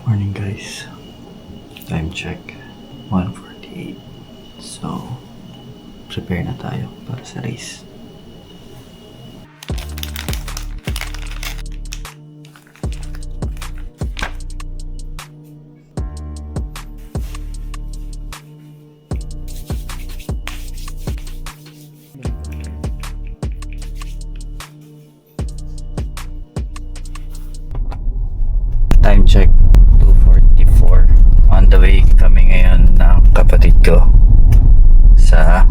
Morning guys. Time check 1:48. So, prepare na tayo para sa race. Time check 2:44. On the way kami ngayon ng kapatid ko sa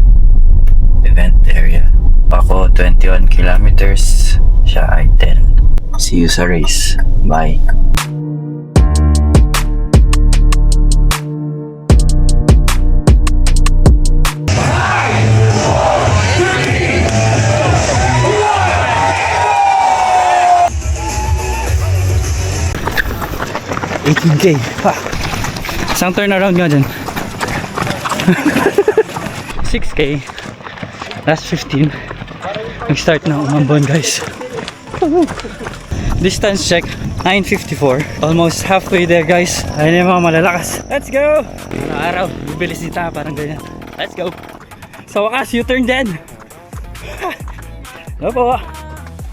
event area. Ako 21 kilometers, siya ay 10. See you sa race. Bye. $18K. Ha! Isang turnaround nga dyan. 6K. Last 15. Nag-start na umambon guys. Distance check 9:54. Almost halfway there guys. Ayun yung mga malalakas. Let's go! Sa araw, bibilis nita parang ganyan. Let's go! Sa wakas, U-turn din! Ano po?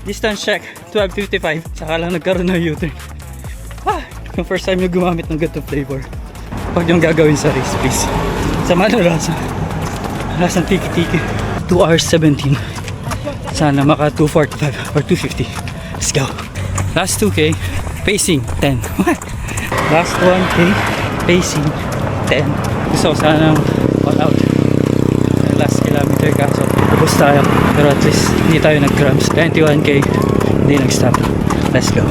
Distance check 12:55. Saka lang nagkaroon ng U-turn. Yung first time nyo gumamit ng ganitong flavor, huwag nyo gagawin sa race please. Sama na lasang tiki-tiki. 2 hours 17. Sana maka 2:45 or 2:50. Let's go. Last 2K pacing 10. What? Last 1K pacing 10. Gusto ko sanang all out last kilometer kaso tapos tayo, pero at least hindi tayo nag-cramps. 21K hindi nag-stop. Let's go.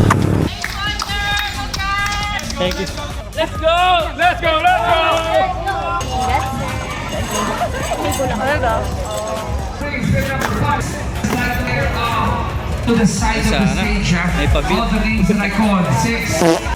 Thank you. Let's go! Let's go! Let's go! To the side of the stage, all the names and icons. 6